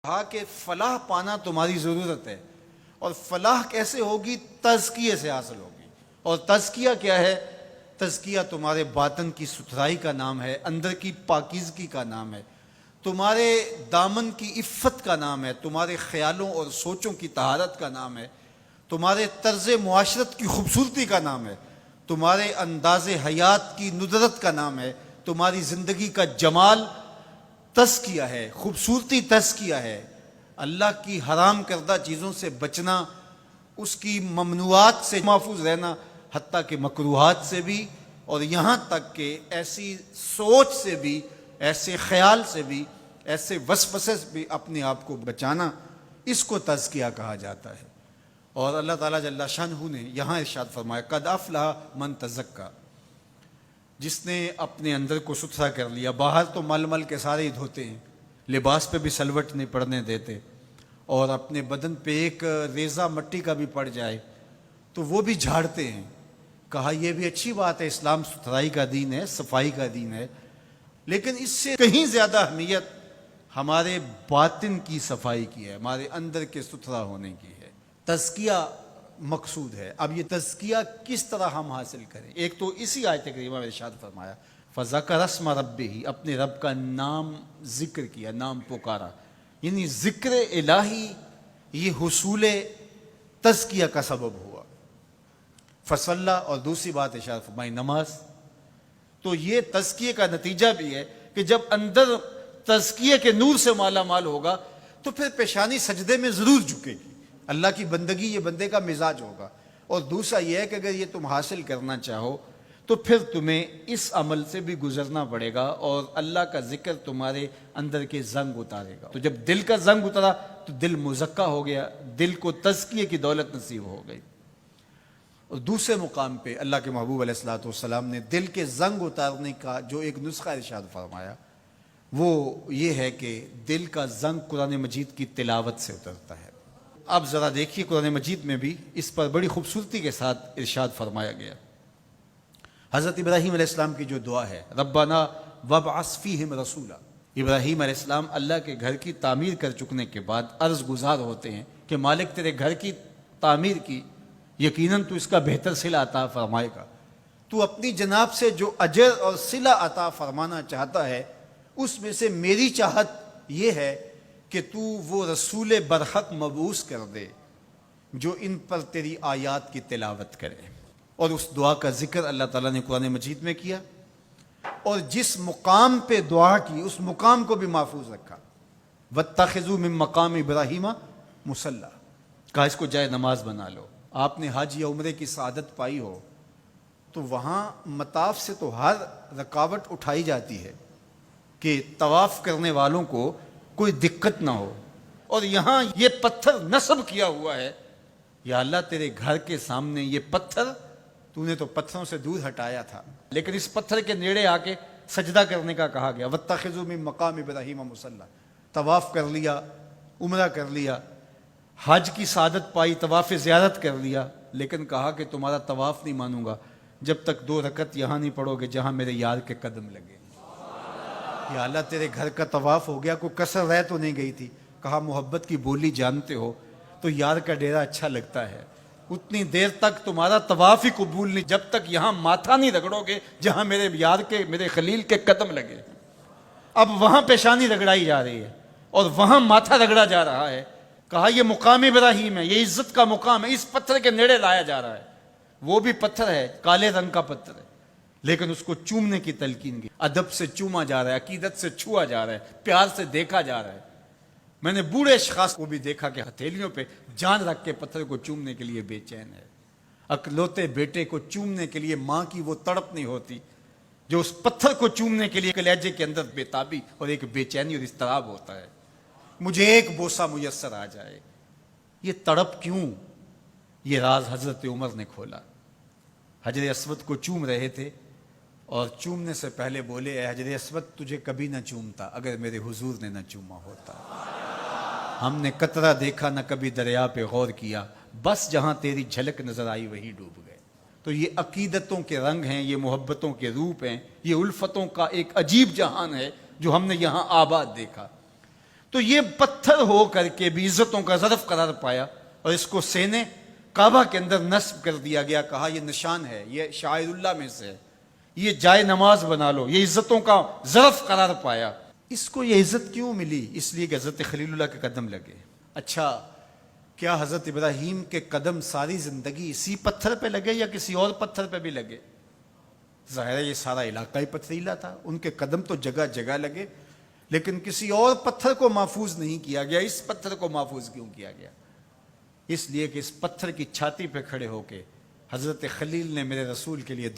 کہا کہ فلاح پانا تمہاری ضرورت ہے، اور فلاح کیسے ہوگی؟ تزکیے سے حاصل ہوگی۔ اور تزکیہ کیا ہے؟ تزکیہ تمہارے باطن کی ستھرائی کا نام ہے، اندر کی پاکیزگی کا نام ہے، تمہارے دامن کی عفت کا نام ہے، تمہارے خیالوں اور سوچوں کی طہارت کا نام ہے، تمہارے طرز معاشرت کی خوبصورتی کا نام ہے، تمہارے انداز حیات کی ندرت کا نام ہے، تمہاری زندگی کا جمال تزکیہ ہے، خوبصورتی تزکیہ ہے۔ اللہ کی حرام کردہ چیزوں سے بچنا، اس کی ممنوعات سے محفوظ رہنا، حتیٰ کہ مکروہات سے بھی، اور یہاں تک کہ ایسی سوچ سے بھی، ایسے خیال سے بھی، ایسے وسوسے سے بھی اپنے آپ کو بچانا، اس کو تزکیہ کہا جاتا ہے۔ اور اللہ تعالیٰ جل شانہ نے یہاں ارشاد فرمایا قد افلح من تزکا، جس نے اپنے اندر کو ستھرا کر لیا۔ باہر تو مل مل کے سارے ہی دھوتے ہیں، لباس پہ بھی سلوٹ نہیں پڑنے دیتے، اور اپنے بدن پہ ایک ریزہ مٹی کا بھی پڑ جائے تو وہ بھی جھاڑتے ہیں۔ کہا یہ بھی اچھی بات ہے، اسلام ستھرائی کا دین ہے، صفائی کا دین ہے، لیکن اس سے کہیں زیادہ اہمیت ہمارے باطن کی صفائی کی ہے، ہمارے اندر کے ستھرا ہونے کی ہے۔ تزکیہ مقصود ہے۔ اب یہ تزکیہ کس طرح ہم حاصل کریں؟ ایک تو اسی آیت کریمہ میں ارشاد فرمایا فذکر اسم ربہ، اپنے رب کا نام ذکر کیا، نام پکارا، یعنی ذکر الہی یہ حصول تزکیہ کا سبب ہوا۔ فصلی، اور دوسری بات ارشاد فرمائی نماز۔ تو یہ تزکیے کا نتیجہ بھی ہے کہ جب اندر تزکیے کے نور سے مالا مال ہوگا تو پھر پیشانی سجدے میں ضرور جھکے گی۔ اللہ کی بندگی یہ بندے کا مزاج ہوگا۔ اور دوسرا یہ ہے کہ اگر یہ تم حاصل کرنا چاہو تو پھر تمہیں اس عمل سے بھی گزرنا پڑے گا، اور اللہ کا ذکر تمہارے اندر کے زنگ اتارے گا۔ تو جب دل کا زنگ اترا تو دل مزکا ہو گیا، دل کو تزکیے کی دولت نصیب ہو گئی۔ اور دوسرے مقام پہ اللہ کے محبوب علیہ الصلوۃ والسلام نے دل کے زنگ اتارنے کا جو ایک نسخہ ارشاد فرمایا وہ یہ ہے کہ دل کا زنگ قرآن مجید کی تلاوت سے اترتا ہے۔ اب ذرا دیکھیے قرآن مجید میں بھی اس پر بڑی خوبصورتی کے ساتھ ارشاد فرمایا گیا۔ حضرت ابراہیم علیہ السلام کی جو دعا ہے ربنا وابعث فیہم رسولا، ابراہیم علیہ السلام اللہ کے گھر کی تعمیر کر چکنے کے بعد عرض گزار ہوتے ہیں کہ مالک تیرے گھر کی تعمیر کی، یقیناً تو اس کا بہتر صلہ عطا فرمائے گا، تو اپنی جناب سے جو اجر اور صلہ عطا فرمانا چاہتا ہے اس میں سے میری چاہت یہ ہے کہ تو وہ رسول برحق مبعوث کر دے جو ان پر تیری آیات کی تلاوت کرے۔ اور اس دعا کا ذکر اللہ تعالیٰ نے قرآن مجید میں کیا، اور جس مقام پہ دعا کی اس مقام کو بھی محفوظ رکھا۔ واتخذوا من مقام ابراہیم مصلی، کہا اس کو جائے نماز بنا لو۔ آپ نے حج یا عمرے کی سعادت پائی ہو تو وہاں مطاف سے تو ہر رکاوٹ اٹھائی جاتی ہے کہ طواف کرنے والوں کو کوئی دقت نہ ہو، اور یہاں یہ پتھر نصب کیا ہوا ہے، یا اللہ تیرے گھر کے سامنے یہ پتھر تو نے تو پتھروں سے دور ہٹایا تھا، لیکن اس پتھر کے نیڑے آ کے سجدہ کرنے کا کہا گیا۔ واتخذوا من مقام ابراہیم مصلی، طواف کر لیا، عمرہ کر لیا، حج کی سعادت پائی، طواف زیارت کر لیا، لیکن کہا کہ تمہارا طواف نہیں مانوں گا جب تک 2 رکعت یہاں نہیں پڑھو گے جہاں میرے یار کے قدم لگے۔ یا اللہ تیرے گھر کا طواف ہو گیا، کوئی کسر رہ تو نہیں گئی تھی؟ کہا محبت کی بولی جانتے ہو تو یار کا ڈیرا اچھا لگتا ہے، اتنی دیر تک تمہارا طواف ہی قبول نہیں جب تک یہاں ماتھا نہیں رگڑو گے جہاں میرے یار کے، میرے خلیل کے قدم لگے۔ اب وہاں پیشانی رگڑائی جا رہی ہے اور وہاں ماتھا رگڑا جا رہا ہے۔ کہا یہ مقام ابراہیم ہے، یہ عزت کا مقام ہے، اس پتھر کے نیڑے لایا جا رہا ہے۔ وہ بھی پتھر ہے، کالے رنگ کا پتھر ہے، لیکن اس کو چومنے کی تلقین کی، ادب سے چوما جا رہا ہے، عقیدت سے چھوا جا رہا ہے، پیار سے دیکھا جا رہا ہے۔ میں نے بوڑھے اشخاص کو بھی دیکھا کہ ہتھیلیوں پہ جان رکھ کے پتھر کو چومنے کے لیے بے چین ہے۔ اکلوتے بیٹے کو چومنے کے لیے ماں کی وہ تڑپ نہیں ہوتی جو اس پتھر کو چومنے کے لیے کلیجے کے اندر بے تابی اور ایک بے چینی اور اضطراب ہوتا ہے۔ مجھے ایک بوسہ میسر آ جائے۔ یہ تڑپ کیوں؟ یہ راز حضرت عمر نے کھولا۔ حجر اسود کو چوم رہے تھے اور چومنے سے پہلے بولے اے حجر اسود تجھے کبھی نہ چومتا اگر میرے حضور نے نہ چوما ہوتا۔ ہم نے قطرہ دیکھا نہ کبھی دریا پہ غور کیا، بس جہاں تیری جھلک نظر آئی وہیں ڈوب گئے۔ تو یہ عقیدتوں کے رنگ ہیں، یہ محبتوں کے روپ ہیں، یہ الفتوں کا ایک عجیب جہان ہے جو ہم نے یہاں آباد دیکھا۔ تو یہ پتھر ہو کر کے بھی عزتوں کا ظرف قرار پایا اور اس کو سینے کعبہ کے اندر نصب کر دیا گیا. کہا یہ نشان ہے, یہ شاعر اللہ میں سے ہے, یہ جائے نماز بنا لو. یہ عزتوں کا ظرف قرار پایا. اس کو یہ عزت کیوں ملی؟ اس لیے کہ حضرت خلیل اللہ کے قدم لگے. اچھا, کیا حضرت ابراہیم کے قدم ساری زندگی اسی پتھر پہ لگے یا کسی اور پتھر پہ بھی لگے؟ ظاہر ہے یہ سارا علاقہ ہی پتھریلا تھا, ان کے قدم تو جگہ جگہ لگے, لیکن کسی اور پتھر کو محفوظ نہیں کیا گیا. اس پتھر کو محفوظ کیوں کیا گیا؟ اس لیے کہ اس پتھر کی چھاتی پہ کھڑے ہو کے حضرت خلیل نے میرے رسول کے لیے دعا